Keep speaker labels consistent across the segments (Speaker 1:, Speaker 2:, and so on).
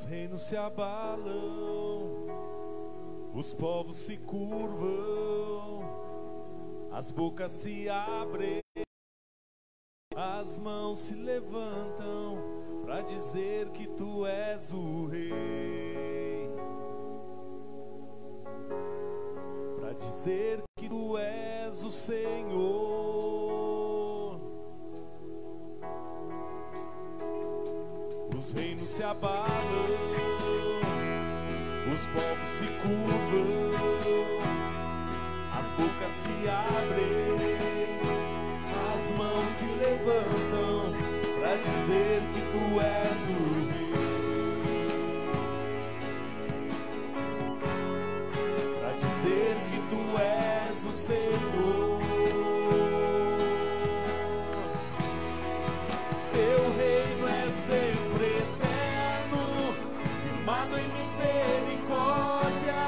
Speaker 1: reinos se abalam, os povos se curvam, as bocas se abrem, as mãos se levantam para dizer que tu és o rei, para dizer que tu és o Senhor. Os reinos se abalam, os povos se curvam, as bocas se abrem, as mãos se levantam para dizer que tu és o rei, para dizer que tu és o Senhor. Teu reino é sempre eterno, firmado em misericórdia,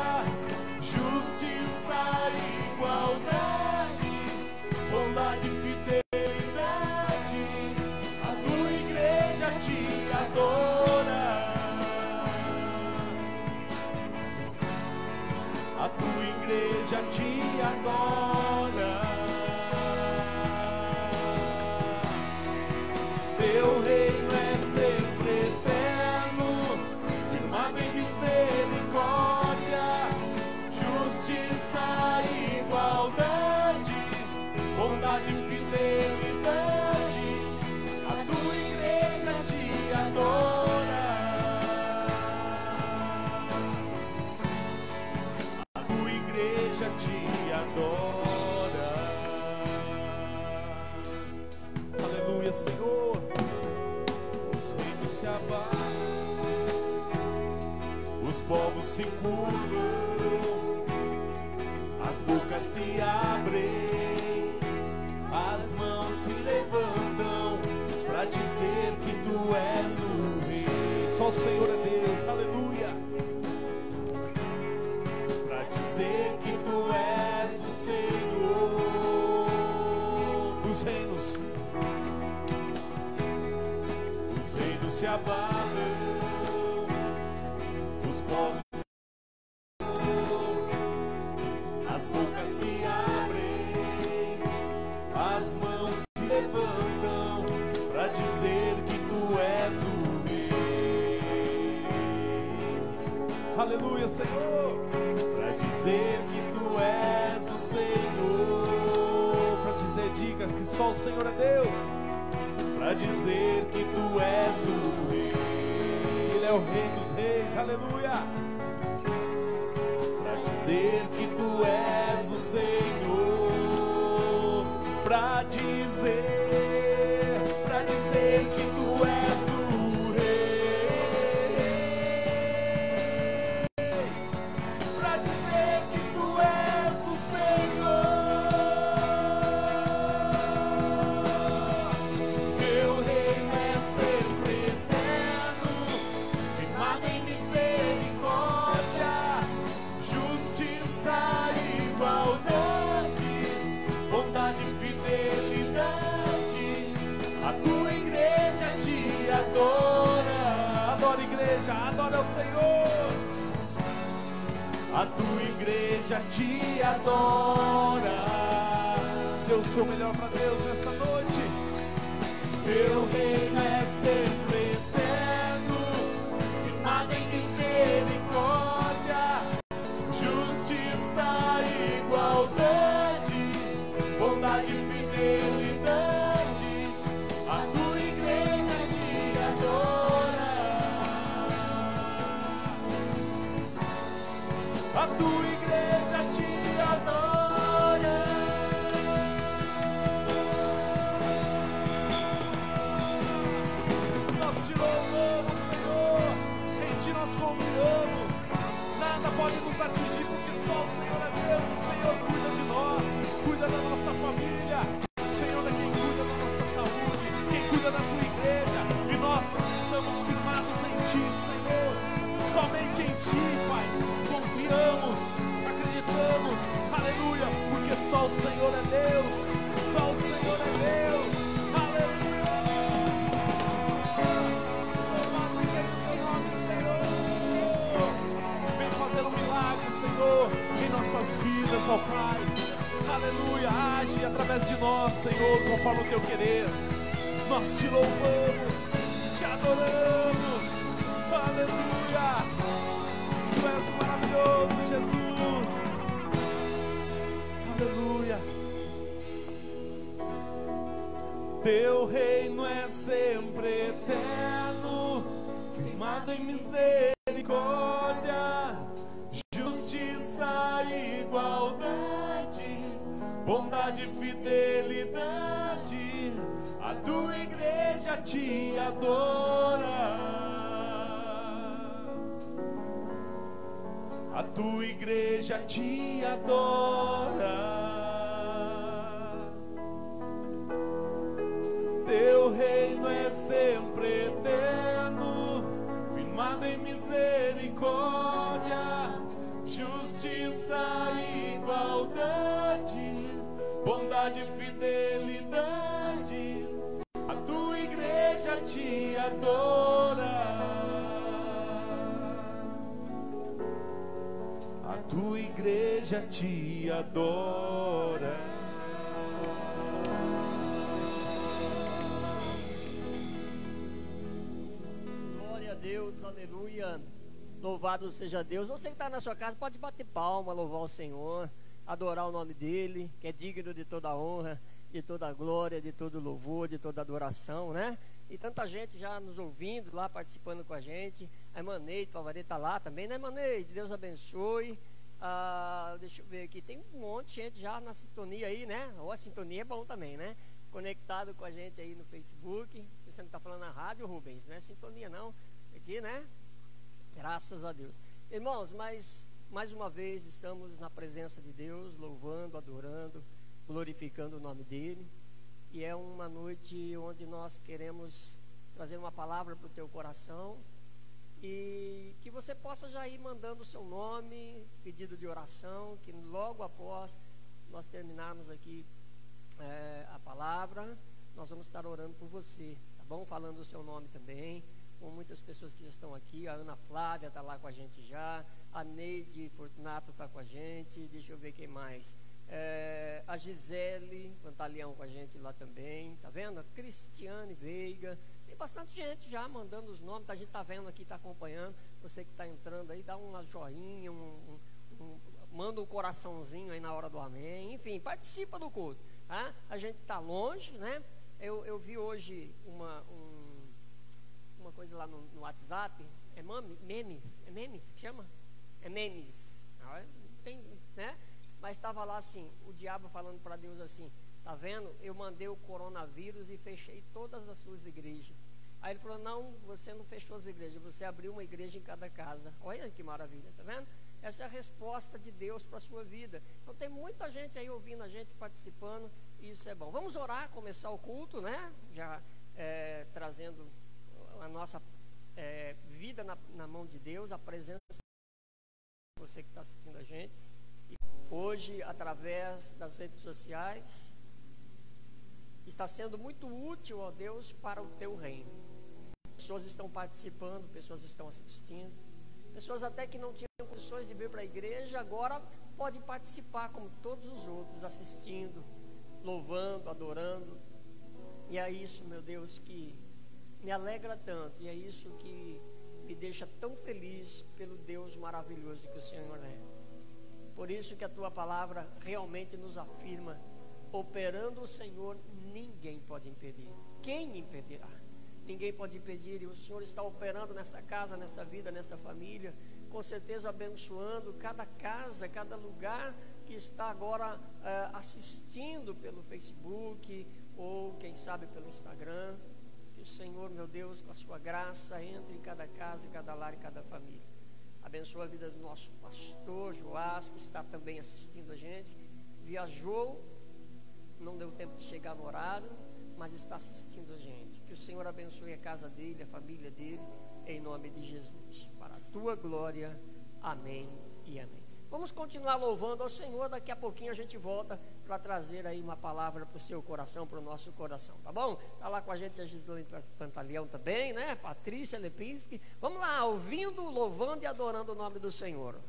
Speaker 1: justiça e igualdade, bondade e fidelidade. A tua igreja te adora, a tua igreja te adora. Teu reino é sempre eterno, firmado em misericórdia, justiça e igualdade, bondade e fidelidade. A tua igreja te adora, a tua igreja te adora. Aleluia, Senhor. Os reinos se abalam, os povos se curvam, as bocas se abrem, as mãos se levantam para dizer que tu és o rei. Só o Senhor é Deus, aleluia. Para dizer que tu és o Senhor. Os reinos se abalam, os povos se curvam, as bocas se abrem, as mãos se levantam para dizer que tu és o rei. Aleluia, Senhor. Para dizer que tu és o Senhor. Para dizer, diga que só o Senhor é Deus. Para dizer que tu és o rei. Ele é o rei dos reis, aleluia. Para dizer que tu és o Senhor. Para dizer que tu és o rei. Para dizer que tu és o Senhor. Teu reino é sempre eterno, firmado em misericórdia, justiça e igualdade, bondade e fidelidade. A tua igreja te adora. Adora, igreja, adora o Senhor. A tua igreja te adora. Dê o seu melhor para Deus nesta noite. Teu reino é sempre eterno, firmado em misericórdia, justiça e igualdade, bondade e fidelidade. A tua igreja te adora. A tua igreja te adora. Nós te louvamos, Senhor. Em ti nós confiamos. Nada pode nos atingir, porque só o Senhor é Deus. O Senhor cuida de nós, cuida da nossa família. O Senhor é quem cuida da nossa saúde, quem cuida da tua igreja. E nós estamos firmados em ti, Senhor. Somente em ti, Pai. Confiamos, acreditamos, aleluia, porque só o Senhor é Deus, só o Senhor é Deus, aleluia. Louvado seja o teu nome, Senhor. graça, ó Pai. Aleluia, age através de nós, Senhor, conforme o teu querer. Nós te louvamos, te adoramos. Aleluia, tu és maravilhoso, Jesus. Aleluia. Teu reino é sempre eterno, firmado em misericórdia, justiça e igualdade, bondade e fidelidade. A tua igreja te adora, a tua igreja te adora. Teu reino é sempre eterno, firmado em misericórdia, justiça e igualdade, bondade e fidelidade. A tua igreja te adora, a tua igreja te adora.
Speaker 2: Deus, aleluia, louvado seja Deus. Você que está na sua casa pode bater palma, louvar o Senhor, adorar o nome dele, que é digno de toda honra, de toda glória, de todo louvor, de toda adoração, né? E tanta gente já nos ouvindo lá, participando com a gente. A irmã Neide Favareta está lá também, né, irmã Neide? Deus abençoe. Deixa eu ver aqui, tem um monte de gente já na sintonia aí, né? Ou a sintonia é bom também, né? Conectado com a gente aí no Facebook. Você não está falando na rádio, Rubens, não é sintonia não. Aqui, né? Graças a Deus. Irmãos, mas mais uma vez estamos na presença de Deus, louvando, adorando, glorificando o nome dele. E é uma noite onde nós queremos trazer uma palavra para o teu coração e que você possa já ir mandando o seu nome, pedido de oração, que logo após nós terminarmos aqui a palavra, nós vamos estar orando por você, tá bom? Falando o seu nome também, com muitas pessoas que já estão aqui. A Ana Flávia está lá com a gente já, a Neide Fortunato está com a gente, deixa eu ver quem mais, a Gisele Pantaleão com a gente lá também, tá vendo? A Cristiane Veiga, tem bastante gente já mandando os nomes, a gente está vendo aqui, está acompanhando. Você que está entrando aí, dá uma joinha, manda um coraçãozinho aí na hora do amém, enfim, participa do culto, tá? A gente está longe, né? Eu vi hoje uma coisa lá no WhatsApp, memes que chama? É memes, tem, né? Mas estava lá assim, o diabo falando para Deus assim, tá vendo? Eu mandei o coronavírus e fechei todas as suas igrejas. Aí ele falou, não, você não fechou as igrejas, você abriu uma igreja em cada casa. Olha que maravilha, tá vendo? Essa é a resposta de Deus para a sua vida. Então tem muita gente aí ouvindo a gente, participando, e isso é bom. Vamos orar, começar o culto, né? Já trazendo a nossa vida na mão de Deus, a presença de você que está assistindo a gente. E hoje, através das redes sociais, está sendo muito útil, ó Deus, para o teu reino. Pessoas estão participando, pessoas estão assistindo, pessoas até que não tinham condições de vir para a igreja, agora podem participar como todos os outros, assistindo, louvando, adorando. E é isso, meu Deus, que me alegra tanto, e é isso que me deixa tão feliz pelo Deus maravilhoso que o Senhor é. Por isso que a tua palavra realmente nos afirma, operando o Senhor, ninguém pode impedir. Quem impedirá? Ninguém pode impedir, e o Senhor está operando nessa casa, nessa vida, nessa família, com certeza abençoando cada casa, cada lugar que está agora assistindo pelo Facebook, ou quem sabe pelo Instagram. Que o Senhor, meu Deus, com a sua graça, entre em cada casa, em cada lar, em cada família. Abençoa a vida do nosso pastor Joás, que está também assistindo a gente. Viajou, não deu tempo de chegar no horário, mas está assistindo a gente. Que o Senhor abençoe a casa dele, a família dele, em nome de Jesus. Para a tua glória, amém e amém. Vamos continuar louvando ao Senhor. Daqui a pouquinho a gente volta para trazer aí uma palavra para o seu coração, para o nosso coração, tá bom? Está lá com a gente a Gisele Pantaleão também, né? Patrícia Lepinski. Vamos lá, ouvindo, louvando e adorando o nome do Senhor.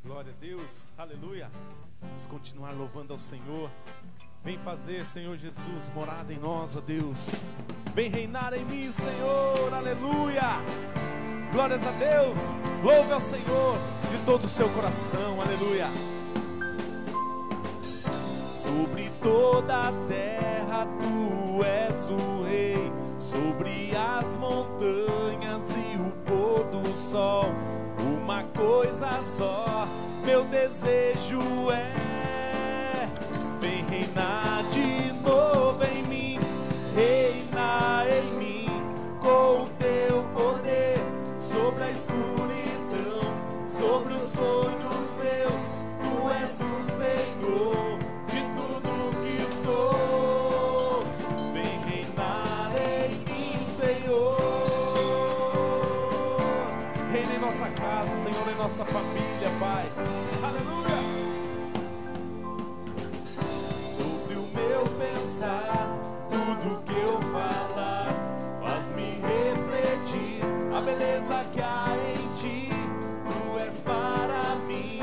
Speaker 1: Glória a Deus, aleluia. Vamos continuar louvando ao Senhor. Vem fazer, Senhor Jesus, morada em nós, ó Deus. Vem reinar em mim, Senhor, aleluia. Glórias a Deus, louve ao Senhor de todo o seu coração, aleluia. Sobre toda a terra tu és o rei, sobre as montanhas e o pôr do sol. Uma coisa só, meu desejo é: vem reinar de novo em mim, reina em mim com o teu poder, sobre a escuridão, sobre os sonhos meus. Tu és o Senhor de tudo que sou. Vem reinar em mim, Senhor. Reina em nossa casa, Senhor, em nossa família, Pai. Aleluia. Sobre o meu pensar, tudo que eu falar, faz-me refletir a beleza que há em ti. Tu és para mim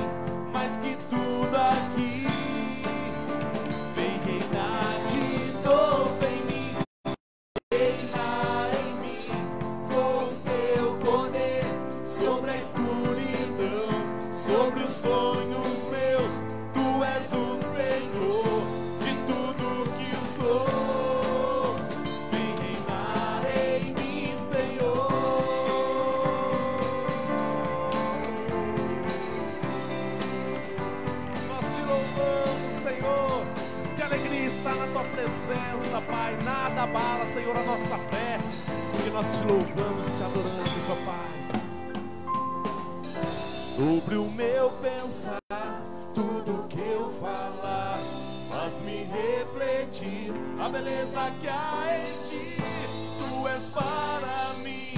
Speaker 1: mais que tudo aqui. Vem reinar de novo em mim, reina em mim com o teu poder, sobre a escuridão, sobre os sonhos meus. Tu és o Senhor de tudo que sou. Vem reinar em mim, Senhor. Nós te louvamos, Senhor. Que alegria estar na tua presença, Pai. Nada abala, Senhor, a nossa fé, porque nós te louvamos e te adoramos, ó Pai. Sobre o meu pensar, tudo que eu falar, faz-me refletir a beleza que há em ti. Tu és para mim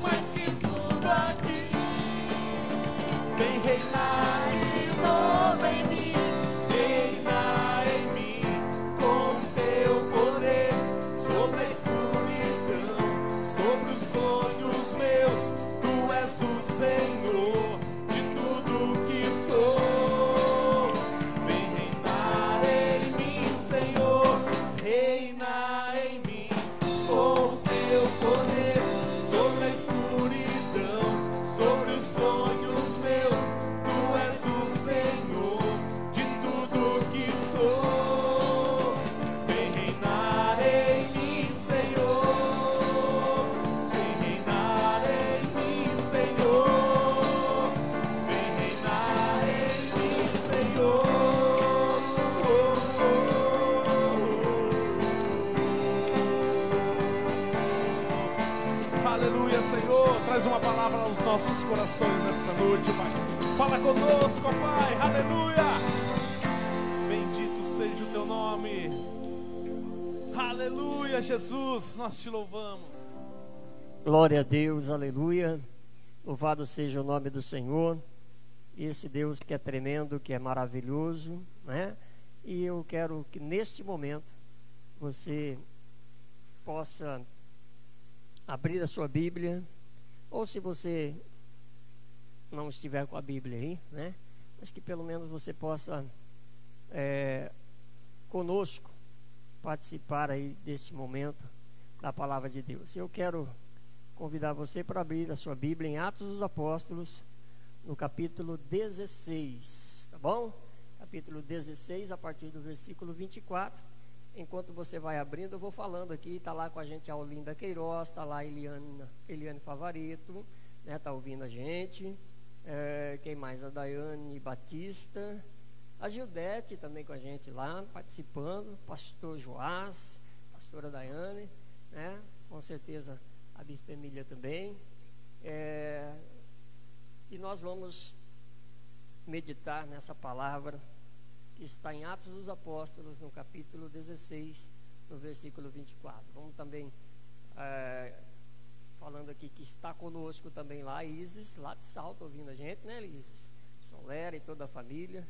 Speaker 1: mais que tudo aqui. Vem reinar de novo em mim, reina em mim com o teu poder, sobre a escuridão, sobre os sonhos meus. Tu és o Senhor de tudo que sou. Vem reinar em mim, Senhor, reina em mim com o teu poder, sobre a escuridão, sobre os sonhos meus. Tu és o Senhor de tudo que sou. Vem reinar em mim, Senhor. Vem reinar em mim, Senhor. Vem reinar em mim, Senhor. Aleluia, Senhor. Traz uma palavra aos nossos corações nesta noite, Pai. Fala conosco, ó Pai. Aleluia. Bendito seja o teu nome. Aleluia, Jesus. Nós te louvamos.
Speaker 2: Glória a Deus, aleluia. Louvado seja o nome do Senhor. Esse Deus que é tremendo, que é maravilhoso, né? E eu quero que neste momento você possa abrir a sua Bíblia, ou se você não estiver com a Bíblia aí, né? Mas que pelo menos você possa conosco participar aí desse momento da palavra de Deus. Eu quero convidar você para abrir a sua Bíblia em Atos dos Apóstolos, no capítulo 16, tá bom? Capítulo 16, a partir do versículo 24. Enquanto você vai abrindo, eu vou falando aqui. Está lá com a gente a Olinda Queiroz, está lá a Eliane Favarito, né? Está ouvindo a gente. Quem mais? A Daiane Batista, a Gildete também com a gente lá, participando. Pastor Joás, pastora Daiane, né? Com certeza a Bispa Emília também. E nós vamos meditar nessa palavra que está em Atos dos Apóstolos, no capítulo 16, no versículo 24. Vamos também falando aqui que está conosco também lá a Isis, lá de Salto, ouvindo a gente, né, Isis? Solera e toda a família.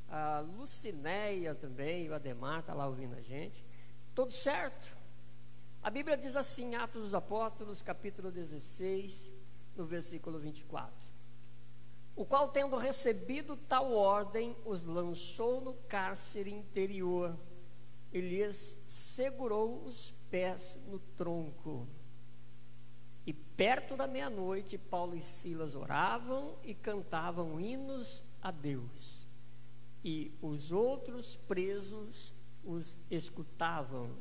Speaker 2: A Lucinéia também, e o Ademar está lá ouvindo a gente. Tudo certo? A Bíblia diz assim, Atos dos Apóstolos, capítulo 16, no versículo 24. o qual, tendo recebido tal ordem, os lançou no cárcere interior e lhes segurou os pés no tronco. E perto da meia-noite, Paulo e Silas oravam e cantavam hinos a Deus, e os outros presos os escutavam.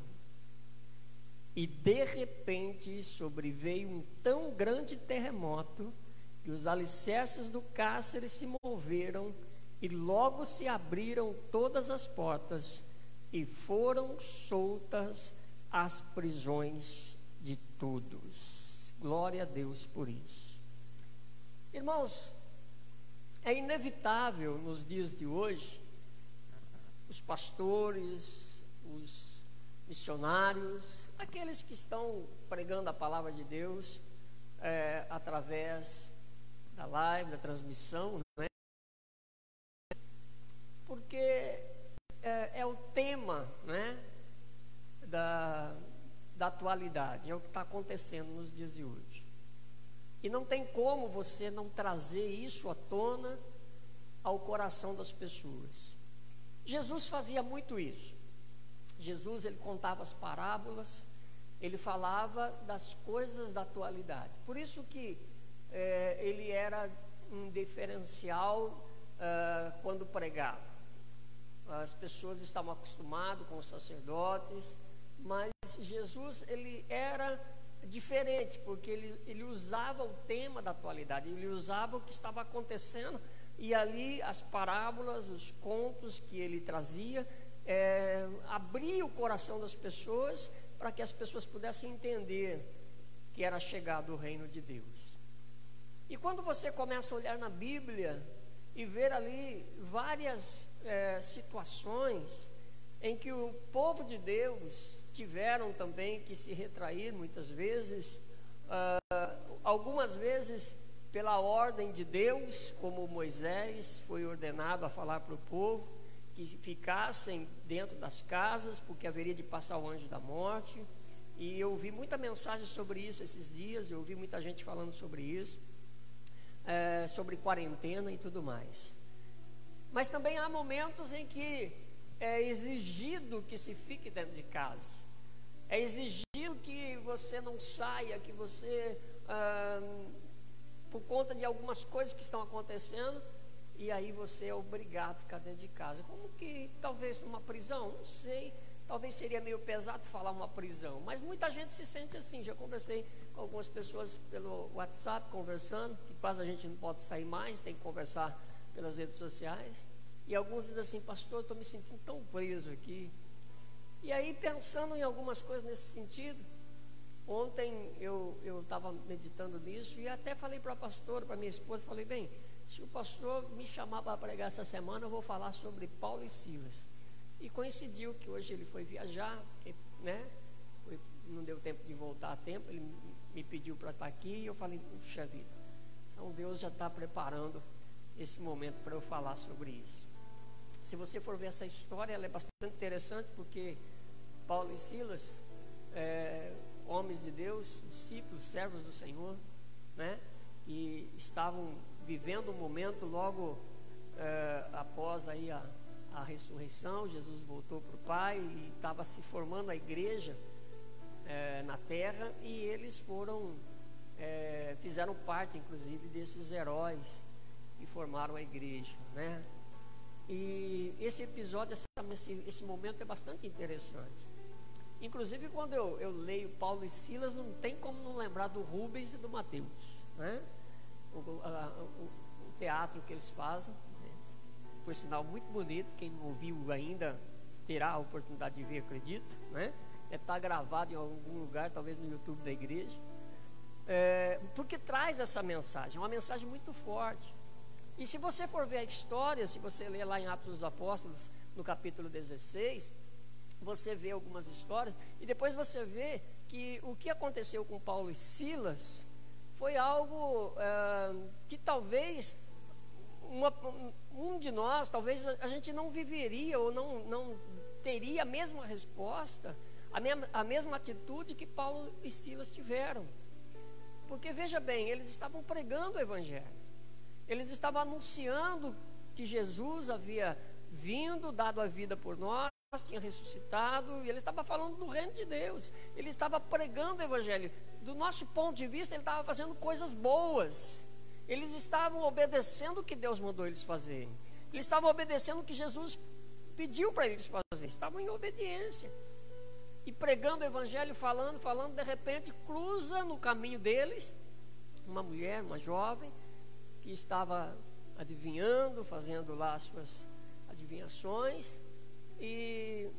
Speaker 2: E de repente sobreveio um tão grande terremoto que os alicerces do cárcere se moveram, e logo se abriram todas as portas, e foram soltas as prisões de todos. Glória a Deus por isso. Irmãos, é inevitável nos dias de hoje, os pastores, os missionários, aqueles que estão pregando a palavra de Deus através da live, da transmissão, não é? Porque é o tema, né, da atualidade, é o que está acontecendo nos dias de hoje. E não tem como você não trazer isso à tona ao coração das pessoas. Jesus fazia muito isso. Jesus, ele contava as parábolas, ele falava das coisas da atualidade. Por isso que ele era um diferencial quando pregava. As pessoas estavam acostumadas com os sacerdotes, mas Jesus, ele era diferente, porque ele usava o tema da atualidade, ele usava o que estava acontecendo, e ali as parábolas, os contos que ele trazia, abria o coração das pessoas, para que as pessoas pudessem entender que era chegado o reino de Deus. E quando você começa a olhar na Bíblia e ver ali várias situações em que o povo de Deus tiveram também que se retrair muitas vezes, algumas vezes pela ordem de Deus, como Moisés foi ordenado a falar para o povo que ficassem dentro das casas, porque haveria de passar o anjo da morte. E eu ouvi muita mensagem sobre isso esses dias, eu ouvi muita gente falando sobre isso, sobre quarentena e tudo mais. Mas também há momentos em que é exigido que se fique dentro de casa, é exigido que você não saia, que você, por conta de algumas coisas que estão acontecendo, e aí você é obrigado a ficar dentro de casa. Como que talvez uma prisão? Não sei, talvez seria meio pesado falar uma prisão, mas muita gente se sente assim. Já conversei com algumas pessoas pelo WhatsApp, conversando, que quase a gente não pode sair mais, tem que conversar pelas redes sociais, e alguns dizem assim: pastor, eu estou me sentindo tão preso aqui. E aí, pensando em algumas coisas nesse sentido, ontem eu estava meditando nisso, e até falei para a pastora, para minha esposa, falei: bem, se o pastor me chamar para pregar essa semana, eu vou falar sobre Paulo e Silas. E coincidiu que hoje ele foi viajar, né? Não deu tempo de voltar a tempo, ele me pediu para estar aqui, e eu falei: puxa vida, então Deus já está preparando esse momento para eu falar sobre isso. Se você for ver essa história, ela é bastante interessante, porque Paulo e Silas, homens de Deus, discípulos, servos do Senhor, né? E estavam vivendo um momento logo após aí a ressurreição. Jesus voltou para o Pai e estava se formando a igreja na terra, e eles fizeram parte inclusive desses heróis que formaram a igreja, né? E esse episódio, esse momento é bastante interessante. Inclusive, quando eu leio Paulo e Silas, não tem como não lembrar do Rubens e do Mateus, né? O teatro que eles fazem, né? Por sinal muito bonito. Quem não ouviu ainda terá a oportunidade de ver, acredito, né? Está gravado em algum lugar, talvez no YouTube da igreja, porque traz essa mensagem, uma mensagem muito forte. E se você for ver a história, se você ler lá em Atos dos Apóstolos, no capítulo 16, você vê algumas histórias, e depois você vê que o que aconteceu com Paulo e Silas foi algo que talvez um de nós, talvez a gente não viveria, ou não teria a mesma resposta, a mesma atitude que Paulo e Silas tiveram. Porque veja bem, eles estavam pregando o Evangelho. Eles estavam anunciando que Jesus havia vindo, dado a vida por nós, tinha ressuscitado, e ele estava falando do reino de Deus. Ele estava pregando o evangelho. Do nosso ponto de vista, ele estava fazendo coisas boas. Eles estavam obedecendo o que Deus mandou eles fazerem. Eles estavam obedecendo o que Jesus pediu para eles fazerem. Estavam em obediência. E pregando o evangelho, falando, de repente cruza no caminho deles uma mulher, uma jovem, que estava adivinhando, fazendo lá as suas adivinhações. E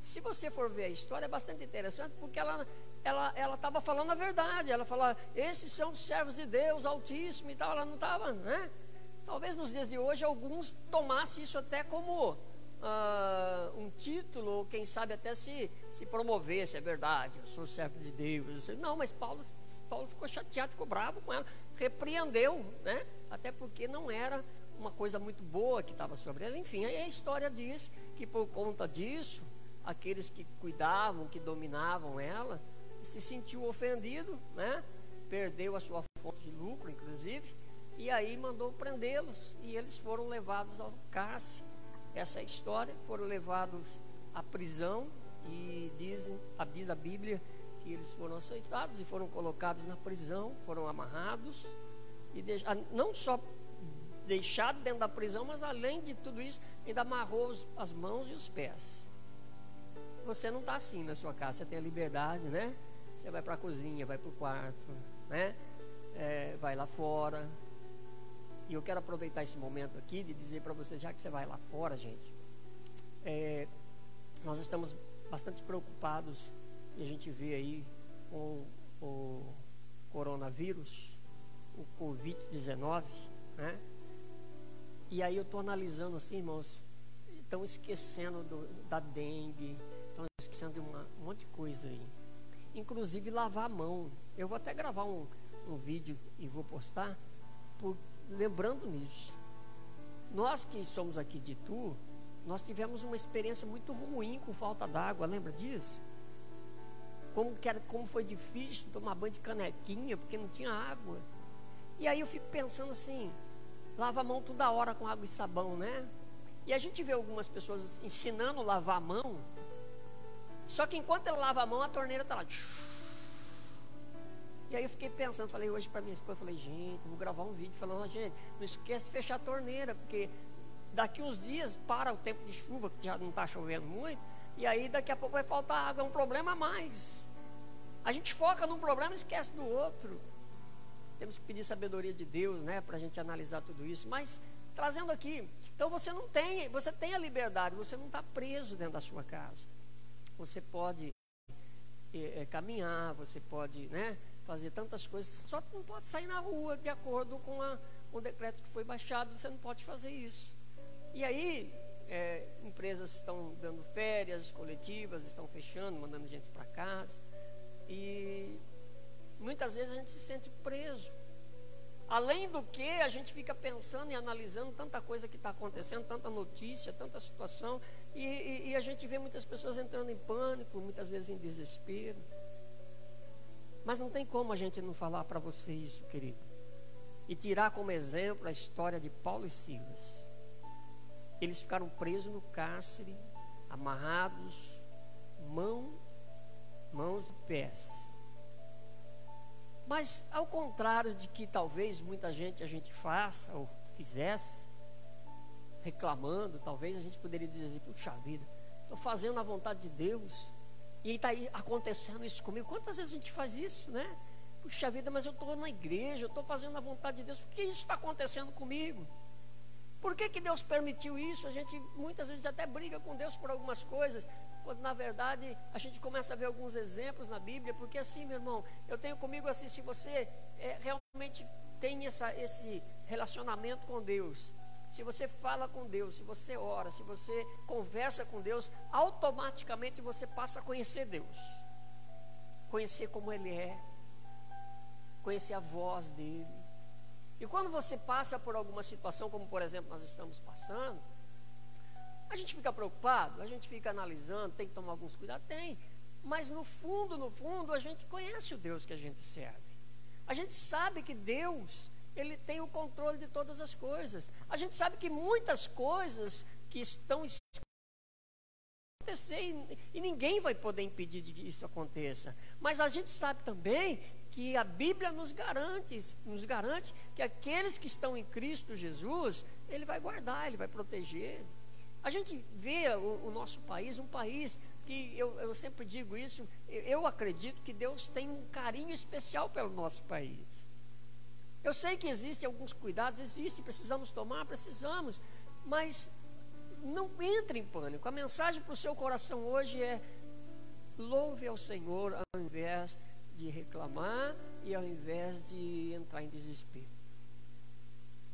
Speaker 2: se você for ver a história, é bastante interessante, porque ela estava falando a verdade. Ela falava, esses são os servos de Deus Altíssimo e tal. Ela não estava, né? Talvez nos dias de hoje alguns tomassem isso até como um título, ou quem sabe até se promovesse, é verdade, eu sou servo de Deus. Não, mas Paulo ficou chateado, ficou bravo com ela, repreendeu, né? Até porque não era uma coisa muito boa que estava sobre ela. Enfim, aí a história diz que por conta disso, aqueles que cuidavam, que dominavam ela, se sentiu ofendido, né? Perdeu a sua fonte de lucro, inclusive, e aí mandou prendê-los, e eles foram levados ao cárcere. Essa é a história, foram levados à prisão, e diz a Bíblia que eles foram açoitados e foram colocados na prisão, foram amarrados, e não só deixado dentro da prisão, mas além de tudo isso, ainda amarrou as mãos e os pés. Você não está assim na sua casa, você tem a liberdade, né? Você vai para a cozinha, vai para o quarto, né? Vai lá fora. E eu quero aproveitar esse momento aqui de dizer para você, já que você vai lá fora, gente, nós estamos bastante preocupados, e a gente vê aí com o coronavírus, o Covid-19, né? E aí eu estou analisando assim, irmãos, estão esquecendo da dengue, estão esquecendo de um monte de coisa aí, inclusive lavar a mão. Eu vou até gravar um vídeo e vou postar, lembrando nisso. Nós que somos aqui de Itu, nós tivemos uma experiência muito ruim com falta d'água, lembra disso? Como foi difícil tomar banho de canequinha, porque não tinha água. E aí eu fico pensando assim, lava a mão toda hora com água e sabão, né? E a gente vê algumas pessoas ensinando a lavar a mão, só que enquanto ela lava a mão, a torneira está lá. E aí eu fiquei pensando, falei hoje para minha esposa, falei, gente, vou gravar um vídeo falando, gente, não esquece de fechar a torneira, porque daqui uns dias para o tempo de chuva, que já não está chovendo muito, e aí daqui a pouco vai faltar água, é um problema a mais. A gente foca num problema e esquece do outro. Temos que pedir sabedoria de Deus, né, para a gente analisar tudo isso. Mas trazendo aqui, então você tem a liberdade, você não está preso dentro da sua casa. Você pode caminhar, você pode, né, fazer tantas coisas, só que não pode sair na rua de acordo com o decreto que foi baixado, você não pode fazer isso. E aí, empresas estão dando férias coletivas, estão fechando, mandando gente para casa, e muitas vezes a gente se sente preso. Além do que, a gente fica pensando e analisando tanta coisa que está acontecendo, tanta notícia, tanta situação, e a gente vê muitas pessoas entrando em pânico, muitas vezes em desespero. Mas não tem como a gente não falar para você isso, querido, e tirar como exemplo a história de Paulo e Silas. Eles ficaram presos no cárcere, amarrados, mãos e pés. Mas ao contrário de que talvez muita gente a gente faça ou fizesse, reclamando, talvez a gente poderia dizer, puxa vida, estou fazendo a vontade de Deus e está aí acontecendo isso comigo. Quantas vezes a gente faz isso, né? Puxa vida, mas eu estou na igreja, eu estou fazendo a vontade de Deus, por que isso está acontecendo comigo? Por que Deus permitiu isso? A gente muitas vezes até briga com Deus por algumas coisas, quando na verdade a gente começa a ver alguns exemplos na Bíblia, porque assim, meu irmão, eu tenho comigo assim, se você realmente tem esse relacionamento com Deus, se você fala com Deus, se você ora, se você conversa com Deus, automaticamente você passa a conhecer Deus, conhecer como Ele é, conhecer a voz dEle. E quando você passa por alguma situação, como por exemplo nós estamos passando, a gente fica preocupado, a gente fica analisando, tem que tomar alguns cuidados, tem, mas no fundo, a gente conhece o Deus que a gente serve. A gente sabe que Deus, Ele tem o controle de todas as coisas. A gente sabe que muitas coisas que estão acontecer e ninguém vai poder impedir que isso aconteça. Mas a gente sabe também que a Bíblia nos garante que aqueles que estão em Cristo Jesus, Ele vai guardar, Ele vai proteger. A gente vê o nosso país, um país que eu sempre digo isso, eu acredito que Deus tem um carinho especial pelo nosso país. Eu sei que existem alguns cuidados, precisamos tomar, mas não entre em pânico. A mensagem para o seu coração hoje é: louve ao Senhor ao invés de reclamar e ao invés de entrar em desespero.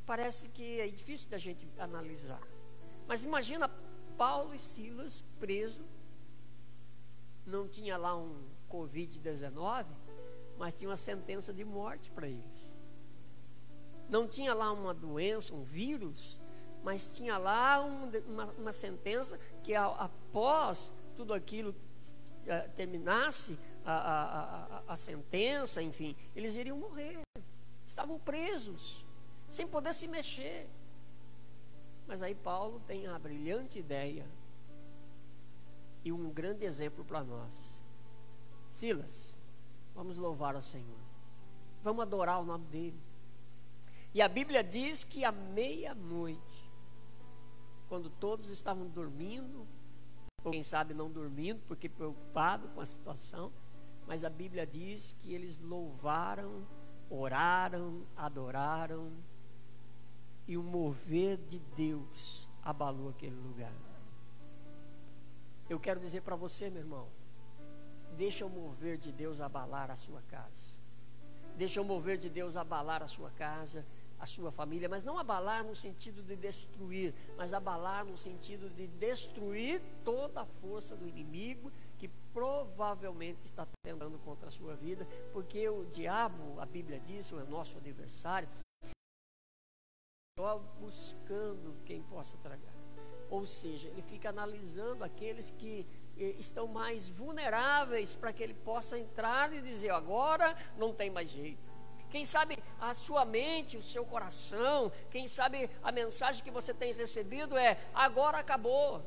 Speaker 2: Parece que é difícil da gente analisar, mas imagina Paulo e Silas presos. Não tinha lá um Covid-19, mas tinha uma sentença de morte para eles. Não tinha lá uma doença, um vírus, mas tinha lá uma sentença que após tudo aquilo terminasse a sentença, enfim, eles iriam morrer. Estavam presos, sem poder se mexer. Mas aí Paulo tem a brilhante ideia e um grande exemplo para nós. Silas, vamos louvar ao Senhor, vamos adorar o nome dEle. E a Bíblia diz que à meia-noite, quando todos estavam dormindo, ou quem sabe não dormindo, porque preocupado com a situação, mas a Bíblia diz que eles louvaram, oraram, adoraram, e o mover de Deus abalou aquele lugar. Eu quero dizer para você, meu irmão, deixa o mover de Deus abalar a sua casa. Deixa o mover de Deus abalar a sua casa, a sua família, mas não abalar no sentido de destruir, mas abalar no sentido de destruir toda a força do inimigo que provavelmente está tentando contra a sua vida, porque o diabo, a Bíblia diz, é o nosso adversário, só buscando quem possa tragar. Ou seja, ele fica analisando aqueles que estão mais vulneráveis para que ele possa entrar e dizer: agora não tem mais jeito. Quem sabe a sua mente, o seu coração, quem sabe a mensagem que você tem recebido é: agora acabou.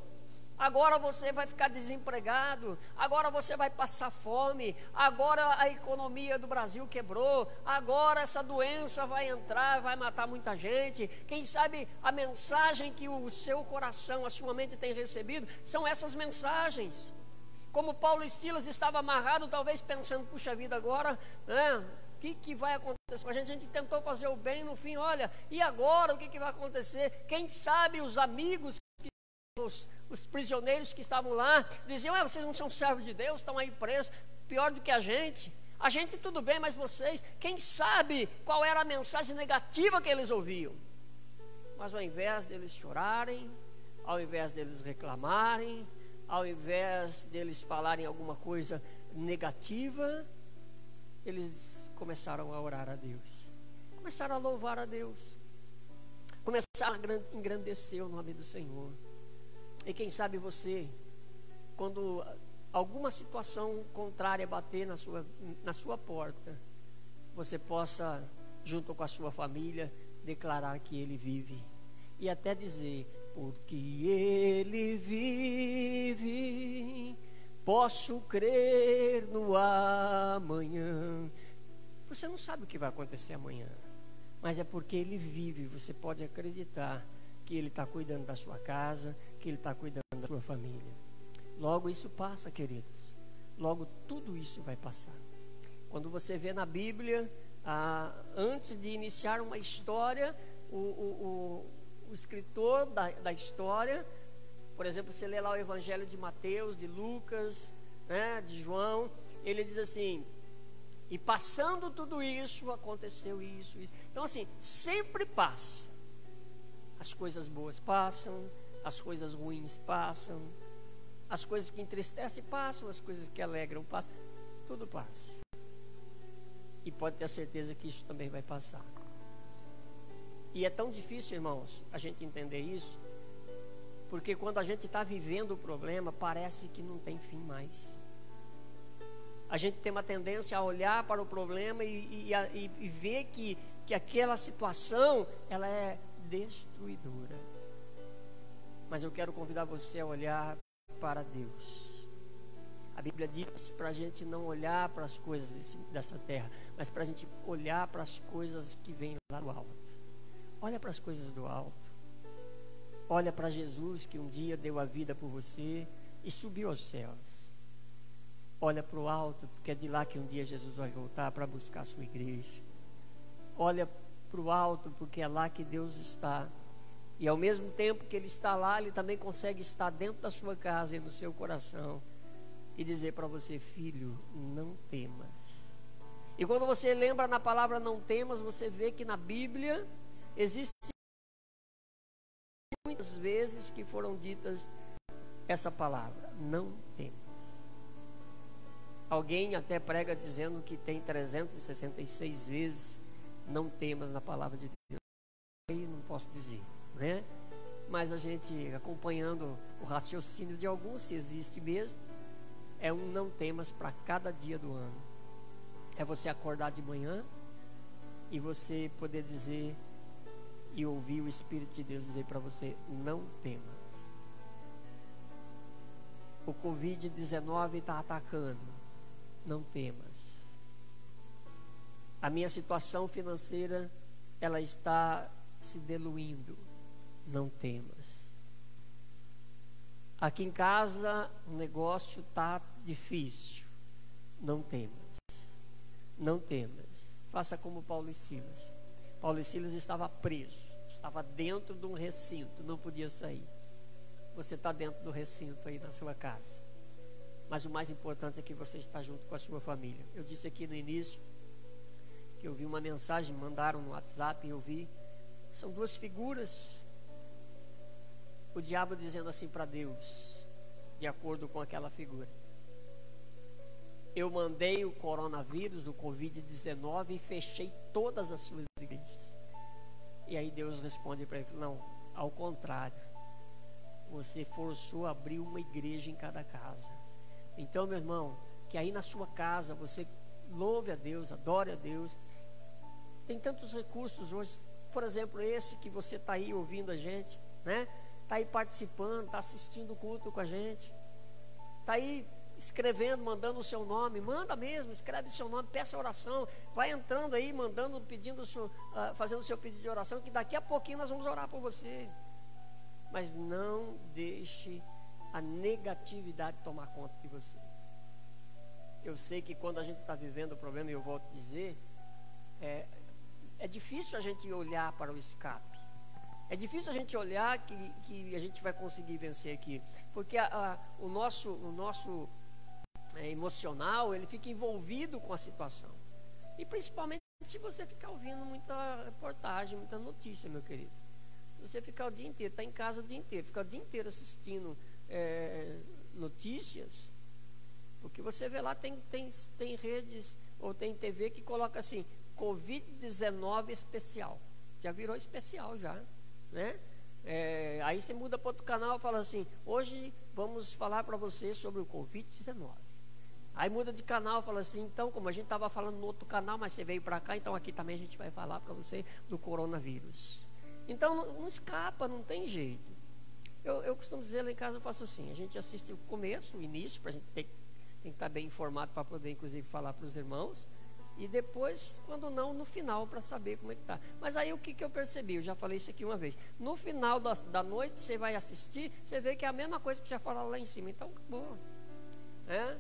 Speaker 2: Agora você vai ficar desempregado, agora você vai passar fome, agora a economia do Brasil quebrou, agora essa doença vai entrar, vai matar muita gente. Quem sabe a mensagem que o seu coração, a sua mente tem recebido, são essas mensagens. Como Paulo e Silas estavam amarrados, talvez pensando: puxa vida, agora, né? O que vai acontecer? A gente tentou fazer o bem, no fim, olha, e agora o que vai acontecer? Quem sabe os amigos, os prisioneiros que estavam lá, diziam: vocês não são servos de Deus, estão aí presos, pior do que a gente tudo bem, mas vocês, quem sabe qual era a mensagem negativa que eles ouviam? Mas ao invés deles chorarem, ao invés deles reclamarem, ao invés deles falarem alguma coisa negativa, eles começaram a orar a Deus, começaram a louvar a Deus, começaram a engrandecer o nome do Senhor. E quem sabe você, quando alguma situação contrária bater na sua porta, você possa, junto com a sua família, declarar que Ele vive. E até dizer: porque Ele vive, posso crer no amanhã. Você não sabe o que vai acontecer amanhã, mas é porque Ele vive, você pode acreditar que Ele está cuidando da sua casa, que Ele está cuidando da sua família. Logo isso passa, queridos. Logo tudo isso vai passar. Quando você vê na Bíblia, antes de iniciar uma história, o escritor da história, por exemplo, você lê lá o Evangelho de Mateus, de Lucas, né, de João, ele diz assim: e passando tudo isso, aconteceu isso. Então assim, sempre passa. As coisas boas passam, as coisas ruins passam, as coisas que entristecem passam, as coisas que alegram passam, tudo passa. E pode ter certeza que isso também vai passar. E é tão difícil, irmãos, a gente entender isso, porque quando a gente está vivendo o problema, parece que não tem fim mais. A gente tem uma tendência a olhar para o problema e ver que que aquela situação, ela é destruidora. Mas eu quero convidar você a olhar para Deus. A Bíblia diz para a gente não olhar para as coisas dessa terra, mas para a gente olhar para as coisas que vêm lá do alto. Olha para as coisas do alto. Olha para Jesus, que um dia deu a vida por você e subiu aos céus. Olha para o alto, porque é de lá que um dia Jesus vai voltar para buscar a sua igreja. Olha para o alto, porque é lá que Deus está. E ao mesmo tempo que Ele está lá, Ele também consegue estar dentro da sua casa e no seu coração e dizer para você: filho, não temas. E quando você lembra na palavra não temas, você vê que na Bíblia existem muitas vezes que foram ditas essa palavra, não temas. Alguém até prega dizendo que tem 366 vezes não temas na palavra de Deus. Aí não posso dizer, né? Mas a gente, acompanhando o raciocínio de alguns, se existe mesmo, é um não temas para cada dia do ano. É você acordar de manhã e você poder dizer e ouvir o Espírito de Deus dizer para você: não temas. O Covid-19 está atacando. Não temas. A minha situação financeira, ela está se diluindo. Não temas. Aqui em casa o negócio está difícil. Não temas. Não temas. Faça como Paulo e Silas. Paulo e Silas estava preso, estava dentro de um recinto, não podia sair. Você está dentro do recinto aí na sua casa. Mas o mais importante é que você está junto com a sua família. Eu disse aqui no início que eu vi uma mensagem, mandaram no WhatsApp e eu vi. São duas figuras. O diabo dizendo assim para Deus, de acordo com aquela figura: eu mandei o coronavírus, o Covid-19, e fechei todas as suas igrejas. E aí Deus responde para ele: não, ao contrário, você forçou a abrir uma igreja em cada casa. Então, meu irmão, que aí na sua casa você louve a Deus, adore a Deus. Tem tantos recursos hoje, por exemplo, esse que você está aí ouvindo a gente, né? Está aí participando, está assistindo o culto com a gente, está aí escrevendo, mandando o seu nome. Manda mesmo, escreve o seu nome, peça oração, vai entrando aí, mandando, pedindo fazendo o seu pedido de oração, que daqui a pouquinho nós vamos orar por você. Mas não deixe a negatividade tomar conta de você. Eu sei que quando a gente está vivendo o problema, e eu volto a dizer, é difícil a gente olhar para o escape. É difícil a gente olhar que a gente vai conseguir vencer aqui, porque o nosso emocional, ele fica envolvido com a situação. E principalmente se você ficar ouvindo muita reportagem, muita notícia, meu querido. Você ficar o dia inteiro, está em casa o dia inteiro, ficar o dia inteiro assistindo notícias, porque você vê lá, tem redes ou tem TV que coloca assim: Covid-19 especial. Já virou especial já, né? Aí você muda para outro canal e fala assim: hoje vamos falar para você sobre o Covid-19. Aí muda de canal e fala assim: então, como a gente estava falando no outro canal, mas você veio para cá, então aqui também a gente vai falar para você do coronavírus. Então não escapa, não tem jeito. Eu costumo dizer lá em casa, eu faço assim: a gente assiste o começo, o início, para a gente tem que estar bem informado para poder inclusive falar para os irmãos, e depois, quando não, no final, para saber como é que está. Mas aí o que eu percebi, eu já falei isso aqui uma vez: no final da noite você vai assistir, você vê que é a mesma coisa que já falaram lá em cima, então acabou, né?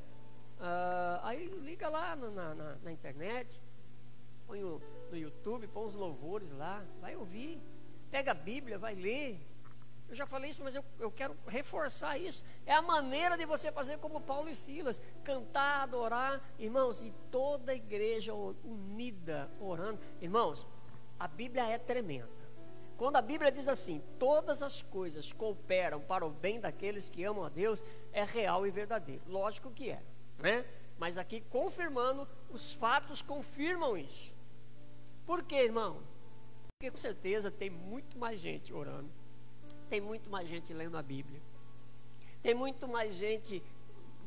Speaker 2: Aí liga lá na internet, põe no YouTube, põe os louvores lá, vai ouvir, pega a Bíblia, vai ler. Eu já falei isso, mas eu quero reforçar isso. É a maneira de você fazer como Paulo e Silas: cantar, adorar, irmãos, e toda a igreja unida, orando. Irmãos, a Bíblia é tremenda. Quando a Bíblia diz assim: todas as coisas cooperam para o bem daqueles que amam a Deus, é real e verdadeiro. Lógico que é, né? Mas aqui confirmando, os fatos confirmam isso. Por quê, irmão? Porque com certeza tem muito mais gente orando, tem muito mais gente lendo a Bíblia, tem muito mais gente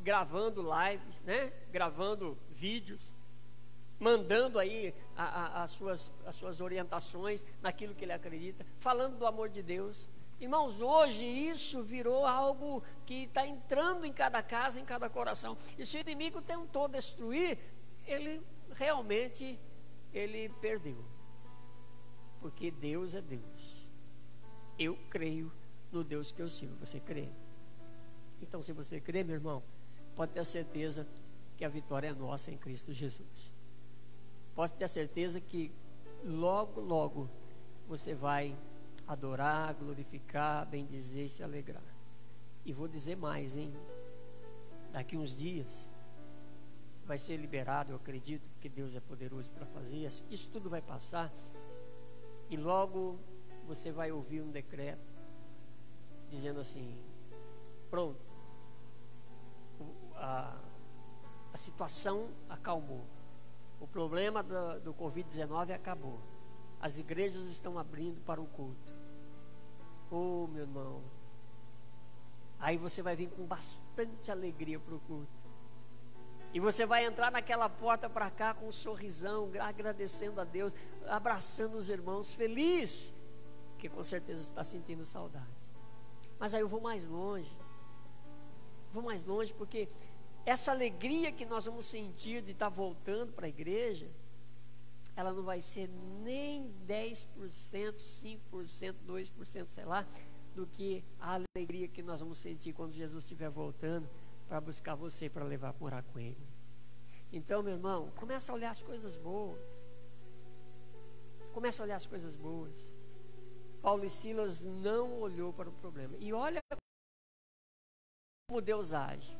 Speaker 2: gravando lives, né? Gravando vídeos. mandando aí as suas orientações naquilo que ele acredita, falando do amor de Deus. Irmãos, hoje isso virou algo que está entrando em cada casa, em cada coração. E se o inimigo tentou destruir, ele realmente perdeu. Porque Deus é Deus. Eu creio no Deus que eu sirvo. Você crê? Então, se você crê, meu irmão, pode ter certeza que a vitória é nossa em Cristo Jesus. Pode ter certeza que logo, logo você vai adorar, glorificar, bendizer e se alegrar. E vou dizer mais, hein? Daqui uns dias vai ser liberado, eu acredito, porque Deus é poderoso para fazer. Isso tudo vai passar e logo você vai ouvir um decreto dizendo assim: pronto, a situação acalmou, o problema do Covid-19 acabou, as igrejas estão abrindo para o culto. Oh, meu irmão, aí você vai vir com bastante alegria para o culto, e você vai entrar naquela porta para cá com um sorrisão, agradecendo a Deus, abraçando os irmãos, feliz, que com certeza está sentindo saudade. Mas aí eu vou mais longe, porque essa alegria que nós vamos sentir de estar voltando para a igreja, ela não vai ser nem 10%, 5%, 2%, sei lá, do que a alegria que nós vamos sentir quando Jesus estiver voltando para buscar você, para levar para morar com Ele. Então, meu irmão, começa a olhar as coisas boas. Começa a olhar as coisas boas. Paulo e Silas não olhou para o problema. E olha como Deus age.